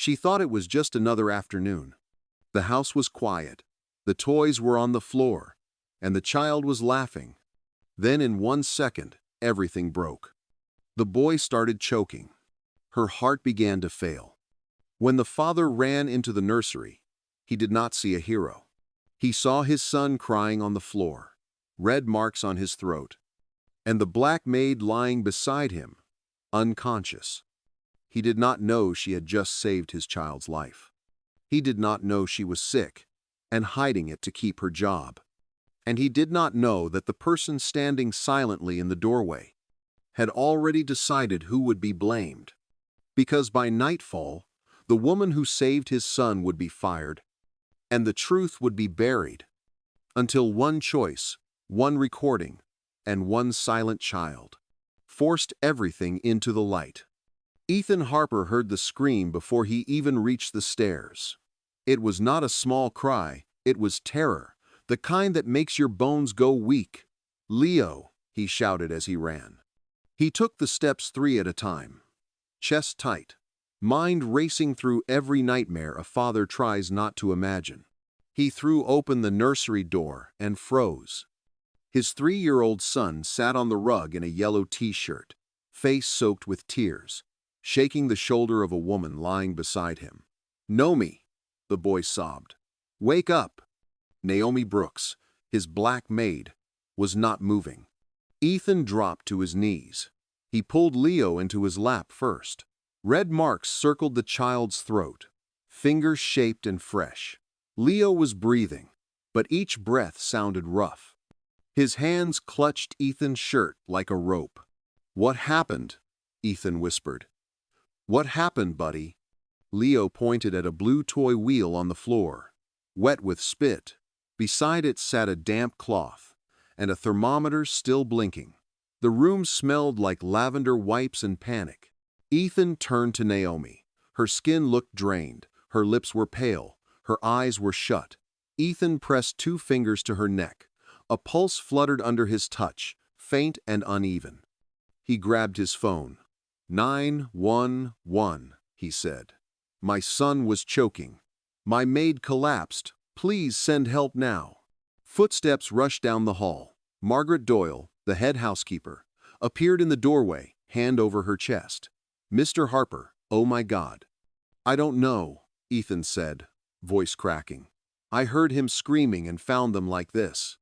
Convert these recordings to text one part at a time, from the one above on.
She thought it was just another afternoon. The house was quiet, the toys were on the floor, and the child was laughing. Then in 1 second, everything broke. The boy started choking. Her heart began to fail. When the father ran into the nursery, he did not see a hero. He saw his son crying on the floor, red marks on his throat, and the black maid lying beside him, unconscious. He did not know she had just saved his child's life. He did not know she was sick and hiding it to keep her job. And he did not know that the person standing silently in the doorway had already decided who would be blamed. Because by nightfall, the woman who saved his son would be fired, and the truth would be buried, until one choice, one recording, and one silent child forced everything into the light. Ethan Harper heard the scream before he even reached the stairs. It was not a small cry, it was terror, the kind that makes your bones go weak. "Leo," he shouted as he ran. He took the steps 3 at a time, chest tight, mind racing through every nightmare a father tries not to imagine. He threw open the nursery door and froze. His 3-year-old son sat on the rug in a yellow t-shirt, face soaked with tears, shaking the shoulder of a woman lying beside him. "Nomi," the boy sobbed. "Wake up." Naomi Brooks, his black maid, was not moving. Ethan dropped to his knees. He pulled Leo into his lap first. Red marks circled the child's throat, fingers shaped and fresh. Leo was breathing, but each breath sounded rough. His hands clutched Ethan's shirt like a rope. "What happened?" Ethan whispered. "What happened, buddy?" Leo pointed at a blue toy wheel on the floor, wet with spit. Beside it sat a damp cloth, and a thermometer still blinking. The room smelled like lavender wipes and panic. Ethan turned to Naomi. Her skin looked drained, her lips were pale, her eyes were shut. Ethan pressed 2 fingers to her neck. A pulse fluttered under his touch, faint and uneven. He grabbed his phone. 911, he said. "My son was choking. My maid collapsed. Please send help now." Footsteps rushed down the hall. Margaret Doyle, the head housekeeper, appeared in the doorway, hand over her chest. "Mr. Harper, oh my God." "I don't know," Ethan said, voice cracking. "I heard him screaming and found them like this."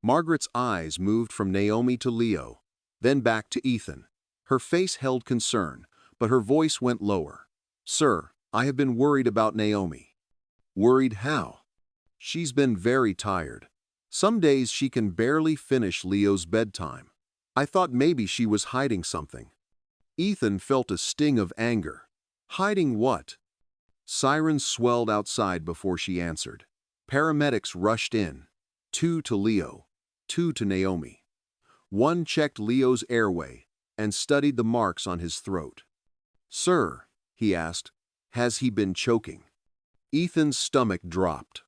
Margaret's eyes moved from Naomi to Leo, then back to Ethan. Her face held concern, but her voice went lower. "Sir, I have been worried about Naomi." "Worried how?" "She's been very tired. Some days she can barely finish Leo's bedtime. I thought maybe she was hiding something." Ethan felt a sting of anger. Hiding what? Sirens swelled outside before she answered. Paramedics rushed in. 2 to Leo, 2 to Naomi. One checked Leo's airway and studied the marks on his throat. "Sir," he asked, "has he been choking?" Ethan's stomach dropped.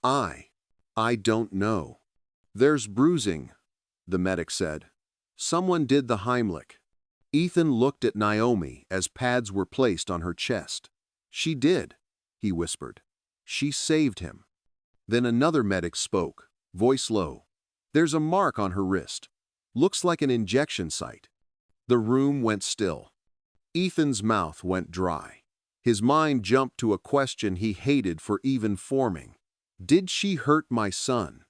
I don't know." "There's bruising," the medic said. "Someone did the Heimlich." Ethan looked at Naomi as pads were placed on her chest. "She did," he whispered. "She saved him." Then another medic spoke, voice low. "There's a mark on her wrist. Looks like an injection site." The room went still. Ethan's mouth went dry. His mind jumped to a question he hated for even forming. Did she hurt my son?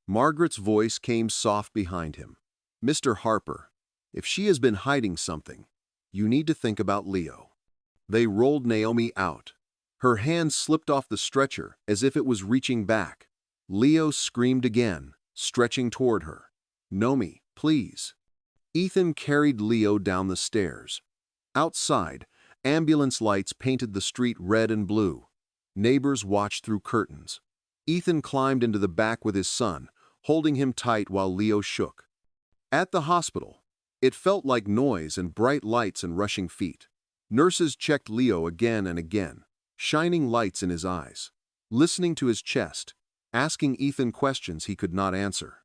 Margaret's voice came soft behind him. "Mr. Harper, if she has been hiding something, you need to think about Leo." They rolled Naomi out. Her hand slipped off the stretcher as if it was reaching back. Leo screamed again, stretching toward her. "Nomi, please." Ethan carried Leo down the stairs. Outside, ambulance lights painted the street red and blue. Neighbors watched through curtains. Ethan climbed into the back with his son, holding him tight while Leo shook. At the hospital, it felt like noise and bright lights and rushing feet. Nurses checked Leo again and again, shining lights in his eyes, listening to his chest, asking Ethan questions he could not answer.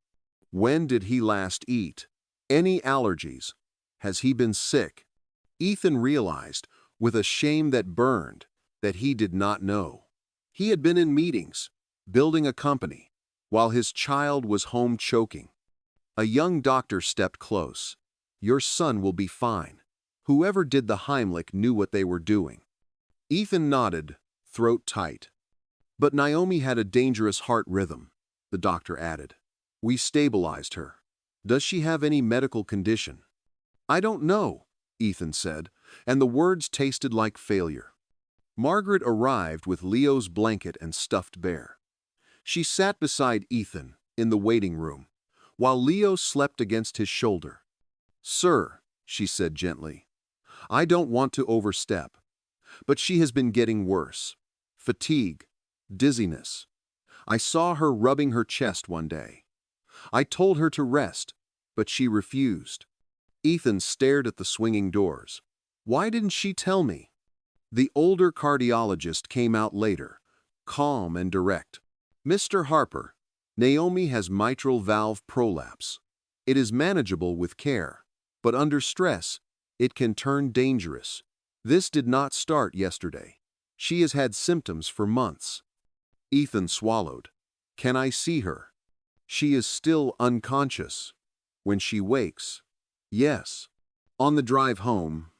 When did he last eat? Any allergies? Has he been sick? Ethan realized, with a shame that burned, that he did not know. He had been in meetings, building a company, while his child was home choking. A young doctor stepped close. "Your son will be fine." Whoever did the Heimlich knew what they were doing. Ethan nodded, throat tight. "But Naomi had a dangerous heart rhythm," the doctor added. "We stabilized her. Does she have any medical condition?" "I don't know," Ethan said, and the words tasted like failure. Margaret arrived with Leo's blanket and stuffed bear. She sat beside Ethan in the waiting room, while Leo slept against his shoulder. "Sir," she said gently, "I don't want to overstep, but she has been getting worse. Fatigue, dizziness. I saw her rubbing her chest one day. I told her to rest, but she refused." Ethan stared at the swinging doors. "Why didn't she tell me?" The older cardiologist came out later, calm and direct. "Mr. Harper, Naomi has mitral valve prolapse. It is manageable with care, but under stress, it can turn dangerous. This did not start yesterday. She has had symptoms for months." Ethan swallowed. "Can I see her?" "She is still unconscious. When she wakes." "Yes." On the drive home,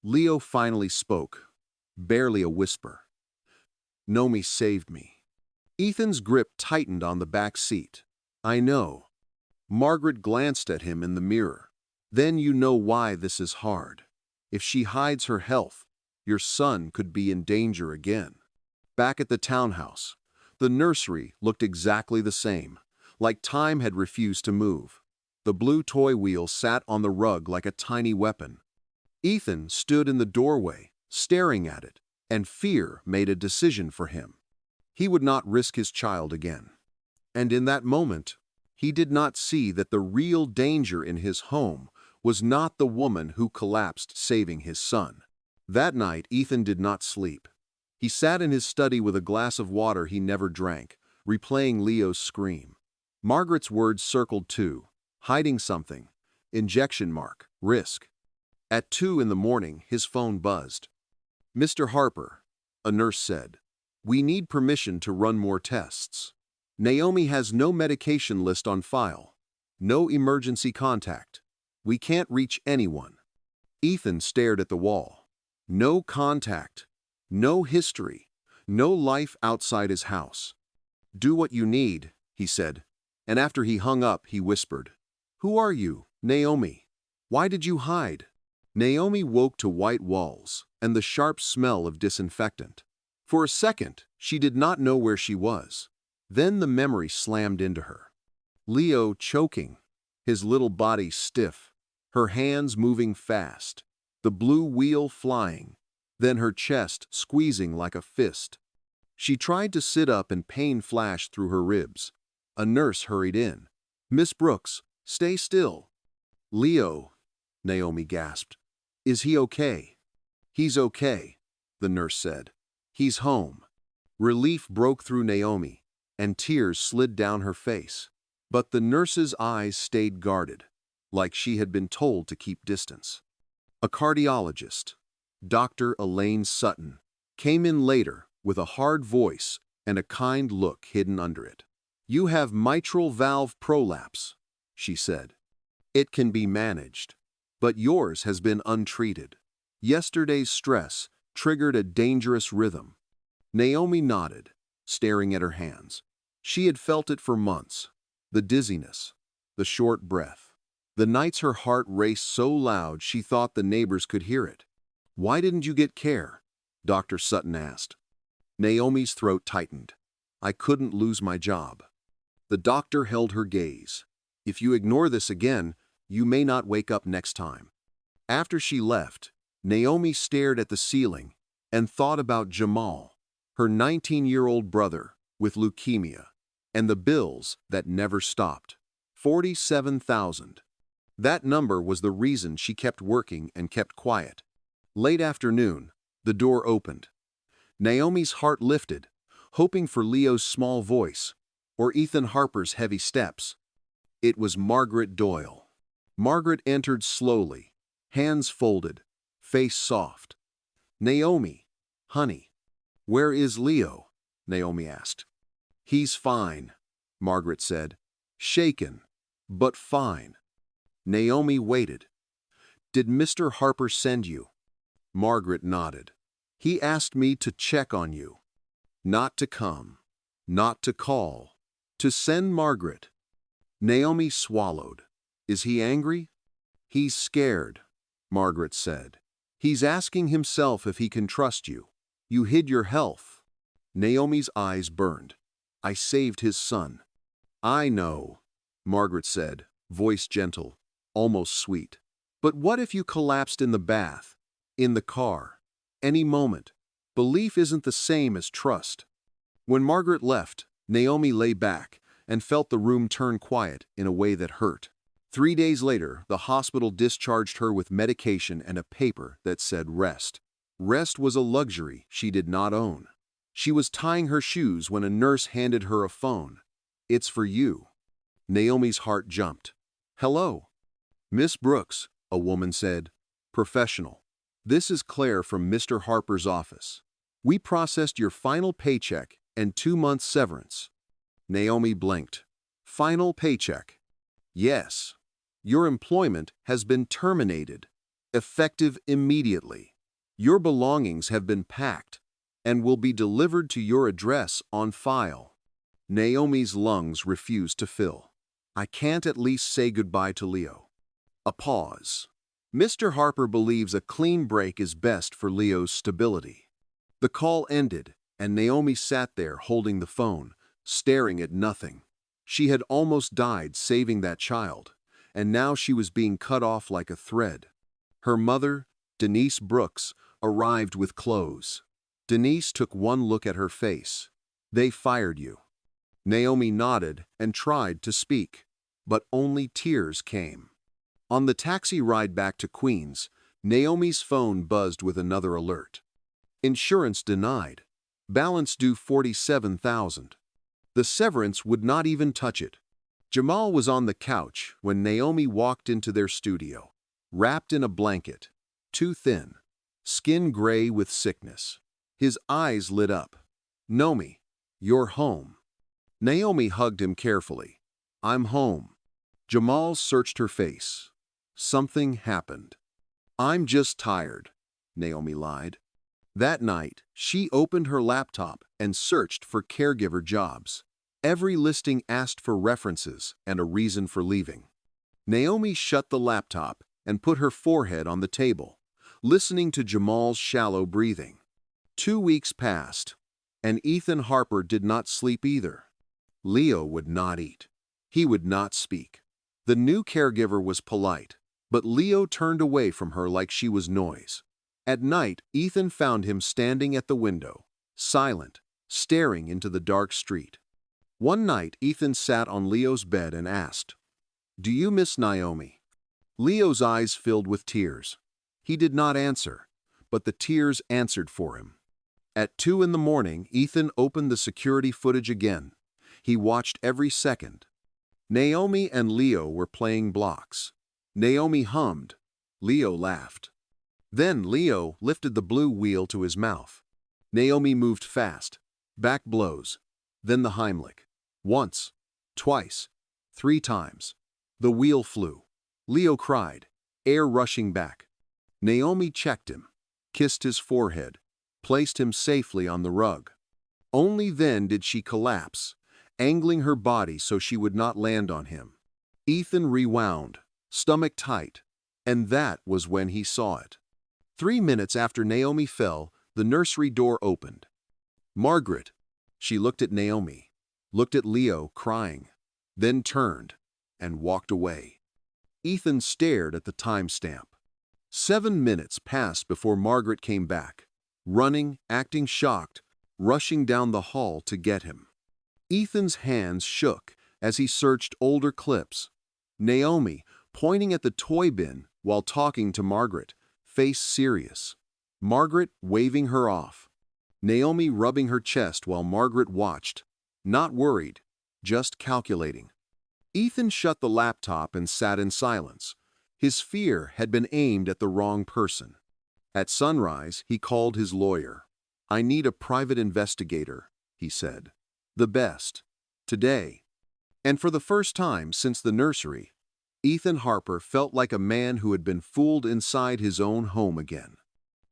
Leo finally spoke, barely a whisper. "Naomi saved me." Ethan's grip tightened on the back seat. "I know." Margaret glanced at him in the mirror. "Then you know why this is hard. If she hides her health, your son could be in danger again." Back at the townhouse, the nursery looked exactly the same, like time had refused to move. The blue toy wheel sat on the rug like a tiny weapon. Ethan stood in the doorway, staring at it, and fear made a decision for him. He would not risk his child again. And in that moment, he did not see that the real danger in his home was not the woman who collapsed saving his son. That night, Ethan did not sleep. He sat in his study with a glass of water he never drank, replaying Leo's scream. Margaret's words circled too. Hiding something. Injection mark. Risk. At 2 in the morning, his phone buzzed. "Mr. Harper," a nurse said, "we need permission to run more tests. Naomi has no medication list on file. No emergency contact. We can't reach anyone." Ethan stared at the wall. No contact. No history. No life outside his house. "Do what you need," he said, and after he hung up, he whispered, "Who are you, Naomi? Why did you hide?" Naomi woke to white walls and the sharp smell of disinfectant. For a second, she did not know where she was. Then the memory slammed into her. Leo choking, his little body stiff, her hands moving fast, the blue wheel flying, then her chest squeezing like a fist. She tried to sit up and pain flashed through her ribs. A nurse hurried in. "Miss Brooks, stay still." "Leo," Naomi gasped. "Is he okay?" "He's okay," the nurse said. "He's home." Relief broke through Naomi, and tears slid down her face. But the nurse's eyes stayed guarded, like she had been told to keep distance. A cardiologist, Dr. Elaine Sutton, came in later with a hard voice and a kind look hidden under it. "You have mitral valve prolapse," she said. "It can be managed, but yours has been untreated. Yesterday's stress triggered a dangerous rhythm." Naomi nodded, staring at her hands. She had felt it for months. The dizziness, the short breath. The nights her heart raced so loud she thought the neighbors could hear it. "Why didn't you get care?" Dr. Sutton asked. Naomi's throat tightened. "I couldn't lose my job." The doctor held her gaze. "If you ignore this again, you may not wake up next time." After she left, Naomi stared at the ceiling and thought about Jamal, her 19-year-old brother with leukemia, and the bills that never stopped. 47,000. That number was the reason she kept working and kept quiet. Late afternoon, the door opened. Naomi's heart lifted, hoping for Leo's small voice or Ethan Harper's heavy steps. It was Margaret Doyle. Margaret entered slowly, hands folded, face soft. "Naomi, honey." "Where is Leo?" Naomi asked. "He's fine," Margaret said. "Shaken, but fine." Naomi waited. "Did Mr. Harper send you?" Margaret nodded. "He asked me to check on you. Not to come. Not to call. To send Margaret." Naomi swallowed. "Is he angry?" "He's scared," Margaret said. "He's asking himself if he can trust you. You hid your health." Naomi's eyes burned. "I saved his son." "I know," Margaret said, voice gentle, almost sweet. "But what if you collapsed in the bath, in the car? Any moment. Belief isn't the same as trust." When Margaret left, Naomi lay back and felt the room turn quiet in a way that hurt. 3 days later, the hospital discharged her with medication and a paper that said rest. Rest was a luxury she did not own. She was tying her shoes when a nurse handed her a phone. "It's for you." Naomi's heart jumped. "Hello." "Miss Brooks," a woman said. "Professional. This is Claire from Mr. Harper's office. We processed your final paycheck and 2 months severance." Naomi blinked. "Final paycheck?" "Yes. Your employment has been terminated, effective immediately. Your belongings have been packed and will be delivered to your address on file." Naomi's lungs refused to fill. "I can't at least say goodbye to Leo." A pause. "Mr. Harper believes a clean break is best for Leo's stability." The call ended, and Naomi sat there holding the phone, staring at nothing. She had almost died saving that child, and now she was being cut off like a thread. Her mother, Denise Brooks, arrived with clothes. Denise took one look at her face. "They fired you." Naomi nodded and tried to speak, but only tears came. On the taxi ride back to Queens, Naomi's phone buzzed with another alert. Insurance denied. Balance due $47,000. The severance would not even touch it. Jamal was on the couch when Naomi walked into their studio, wrapped in a blanket, too thin, skin gray with sickness. His eyes lit up. "Nomi, you're home." Naomi hugged him carefully. "I'm home." Jamal searched her face. Something happened. "I'm just tired," Naomi lied. That night, she opened her laptop and searched for caregiver jobs. Every listing asked for references and a reason for leaving. Naomi shut the laptop and put her forehead on the table, listening to Jamal's shallow breathing. 2 weeks passed, and Ethan Harper did not sleep either. Leo would not eat. He would not speak. The new caregiver was polite, but Leo turned away from her like she was noise. At night, Ethan found him standing at the window, silent, staring into the dark street. One night, Ethan sat on Leo's bed and asked, "Do you miss Naomi?" Leo's eyes filled with tears. He did not answer, but the tears answered for him. At 2 in the morning, Ethan opened the security footage again. He watched every second. Naomi and Leo were playing blocks. Naomi hummed. Leo laughed. Then Leo lifted the blue wheel to his mouth. Naomi moved fast. Back blows. Then the Heimlich. Once, twice, 3 times. The wheel flew. Leo cried, air rushing back. Naomi checked him, kissed his forehead, placed him safely on the rug. Only then did she collapse, angling her body so she would not land on him. Ethan rewound, stomach tight, and that was when he saw it. 3 minutes after Naomi fell, the nursery door opened. "Margaret." She looked at Naomi, looked at Leo crying, then turned and walked away. Ethan stared at the timestamp. 7 minutes passed before Margaret came back, running, acting shocked, rushing down the hall to get him. Ethan's hands shook as he searched older clips. Naomi, pointing at the toy bin while talking to Margaret, face serious. Margaret waving her off. Naomi rubbing her chest while Margaret watched, not worried, just calculating. Ethan shut the laptop and sat in silence. His fear had been aimed at the wrong person. At sunrise, he called his lawyer. I need a private investigator, he said. The best. Today. And for the first time since the nursery, Ethan Harper felt like a man who had been fooled inside his own home again.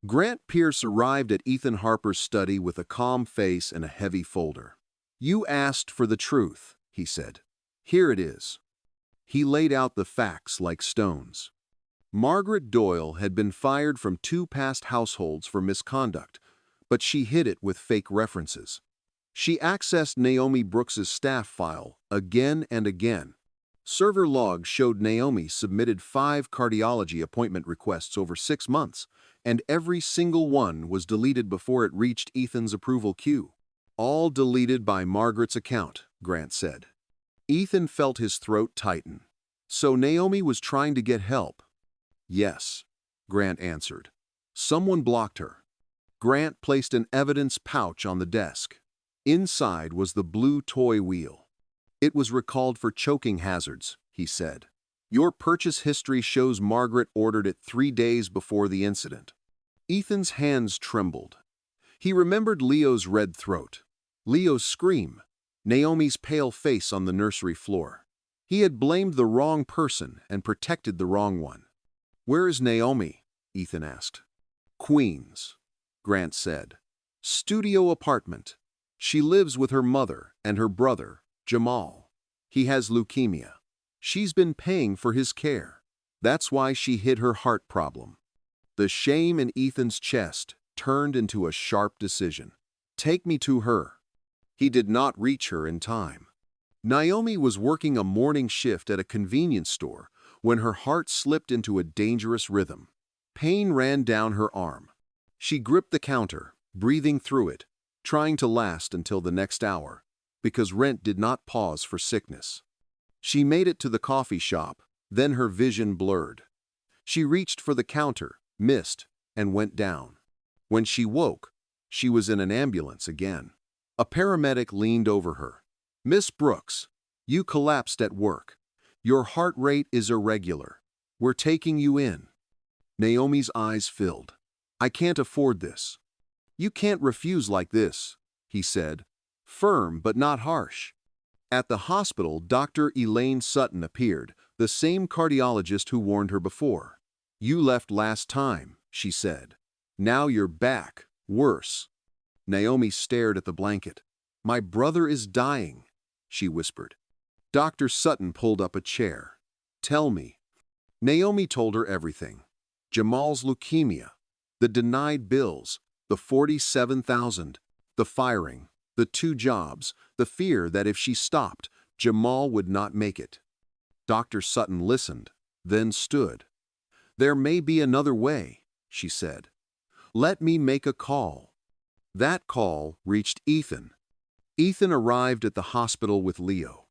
Grant Pierce arrived at Ethan Harper's study with a calm face and a heavy folder. You asked for the truth, he said. Here it is. He laid out the facts like stones. Margaret Doyle had been fired from 2 past households for misconduct, but she hid it with fake references. She accessed Naomi Brooks's staff file again and again. Server logs showed Naomi submitted 5 cardiology appointment requests over 6 months, and every single one was deleted before it reached Ethan's approval queue. All deleted by Margaret's account, Grant said. Ethan felt his throat tighten. So Naomi was trying to get help. Yes, Grant answered. Someone blocked her. Grant placed an evidence pouch on the desk. Inside was the blue toy wheel. It was recalled for choking hazards, he said. Your purchase history shows Margaret ordered it 3 days before the incident. Ethan's hands trembled. He remembered Leo's red throat, Leo's scream, Naomi's pale face on the nursery floor. He had blamed the wrong person and protected the wrong one. Where is Naomi? Ethan asked. Queens, Grant said. Studio apartment. She lives with her mother and her brother, Jamal. He has leukemia. She's been paying for his care. That's why she hid her heart problem. The shame in Ethan's chest turned into a sharp decision. Take me to her. He did not reach her in time. Naomi was working a morning shift at a convenience store when her heart slipped into a dangerous rhythm. Pain ran down her arm. She gripped the counter, breathing through it, trying to last until the next hour, because rent did not pause for sickness. She made it to the coffee shop, then her vision blurred. She reached for the counter, missed, and went down. When she woke, she was in an ambulance again. A paramedic leaned over her. Miss Brooks, you collapsed at work. Your heart rate is irregular. We're taking you in. Naomi's eyes filled. I can't afford this. You can't refuse like this, he said, firm but not harsh. At the hospital, Dr. Elaine Sutton appeared, the same cardiologist who warned her before. You left last time, she said. Now you're back, worse. Naomi stared at the blanket. My brother is dying, she whispered. Dr. Sutton pulled up a chair. Tell me. Naomi told her everything. Jamal's leukemia, the denied bills, the $47,000, the firing, the 2 jobs, the fear that if she stopped, Jamal would not make it. Dr. Sutton listened, then stood. There may be another way, she said. Let me make a call. That call reached Ethan. Ethan arrived at the hospital with Leo.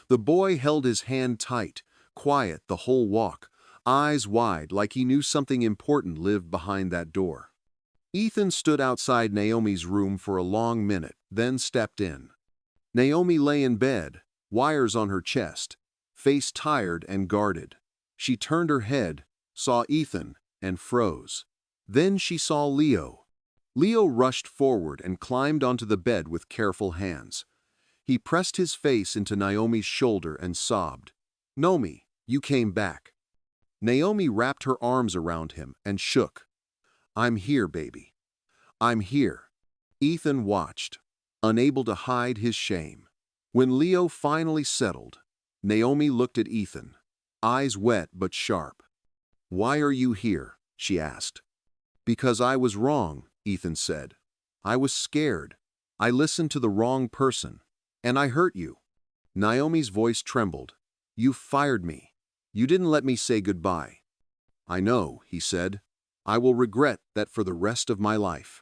The boy held his hand tight, quiet the whole walk, eyes wide like he knew something important lived behind that door. Ethan stood outside Naomi's room for a long minute, then stepped in. Naomi lay in bed, wires on her chest, face tired and guarded. She turned her head, saw Ethan, and froze. Then she saw Leo. Leo rushed forward and climbed onto the bed with careful hands. He pressed his face into Naomi's shoulder and sobbed. Naomi, you came back. Naomi wrapped her arms around him and shook. I'm here, baby. I'm here. Ethan watched, unable to hide his shame. When Leo finally settled, Naomi looked at Ethan, eyes wet but sharp. Why are you here? She asked. Because I was wrong, Ethan said. I was scared. I listened to the wrong person. And I hurt you. Naomi's voice trembled. You fired me. You didn't let me say goodbye. I know, he said. I will regret that for the rest of my life.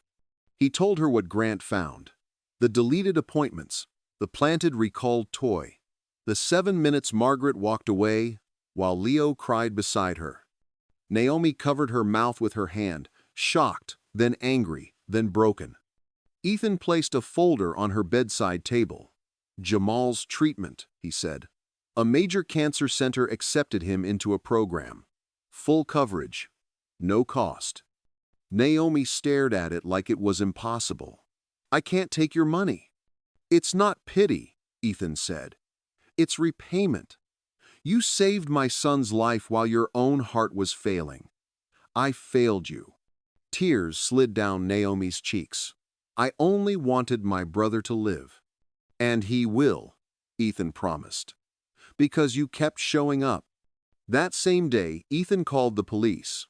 He told her what Grant found. The deleted appointments, the planted recalled toy, the 7 minutes Margaret walked away while Leo cried beside her. Naomi covered her mouth with her hand, shocked, then angry, then broken. Ethan placed a folder on her bedside table. Jamal's treatment, he said. A major cancer center accepted him into a program. Full coverage. No cost. Naomi stared at it like it was impossible. "I can't take your money." "It's not pity," Ethan said. "It's repayment. You saved my son's life while your own heart was failing. I failed you." Tears slid down Naomi's cheeks. "I only wanted my brother to live." "And he will," Ethan promised, "because you kept showing up." That same day, Ethan called the police.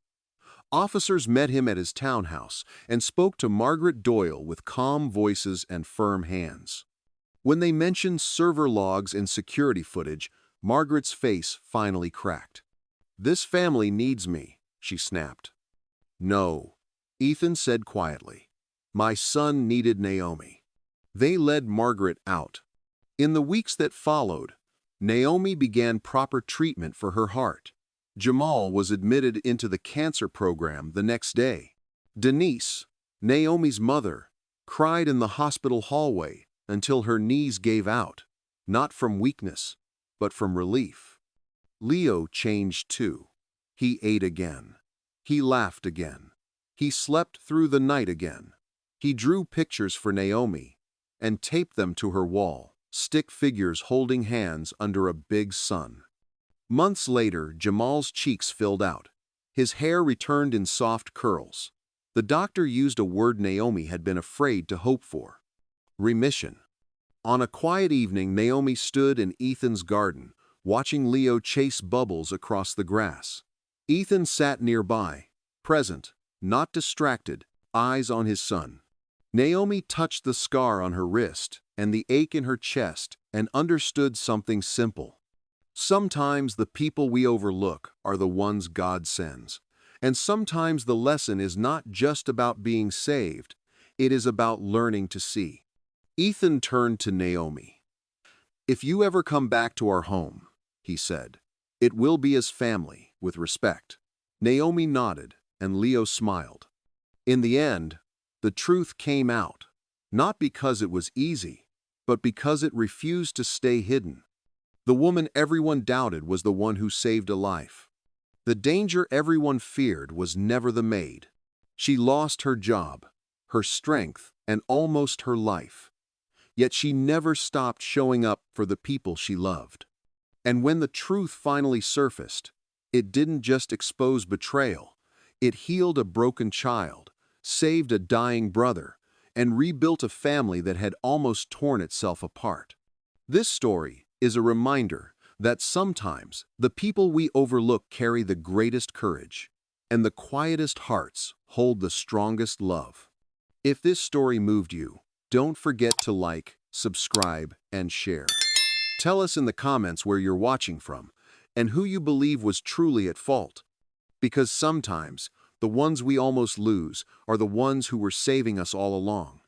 Officers met him at his townhouse and spoke to Margaret Doyle with calm voices and firm hands. When they mentioned server logs and security footage, Margaret's face finally cracked. "This family needs me," she snapped. "No," Ethan said quietly. "My son needed Naomi." They led Margaret out. In the weeks that followed, Naomi began proper treatment for her heart. Jamal was admitted into the cancer program the next day. Denise, Naomi's mother, cried in the hospital hallway until her knees gave out, not from weakness, but from relief. Leo changed too. He ate again. He laughed again. He slept through the night again. He drew pictures for Naomi and taped them to her wall, stick figures holding hands under a big sun. Months later, Jamal's cheeks filled out. His hair returned in soft curls. The doctor used a word Naomi had been afraid to hope for: remission. On a quiet evening, Naomi stood in Ethan's garden, watching Leo chase bubbles across the grass. Ethan sat nearby, present, not distracted, eyes on his son. Naomi touched the scar on her wrist and the ache in her chest and understood something simple. Sometimes the people we overlook are the ones God sends. And sometimes the lesson is not just about being saved, it is about learning to see. Ethan turned to Naomi. "If you ever come back to our home," he said, "it will be as family, with respect." Naomi nodded, and Leo smiled. In the end, the truth came out, not because it was easy, but because it refused to stay hidden. The woman everyone doubted was the one who saved a life. The danger everyone feared was never the maid. She lost her job, her strength, and almost her life. Yet she never stopped showing up for the people she loved. And when the truth finally surfaced, it didn't just expose betrayal. It healed a broken child, saved a dying brother, and rebuilt a family that had almost torn itself apart. This story is a reminder that sometimes the people we overlook carry the greatest courage, and the quietest hearts hold the strongest love. If this story moved you, don't forget to like, subscribe, and share. Tell us in the comments where you're watching from and who you believe was truly at fault. Because sometimes the ones we almost lose are the ones who were saving us all along.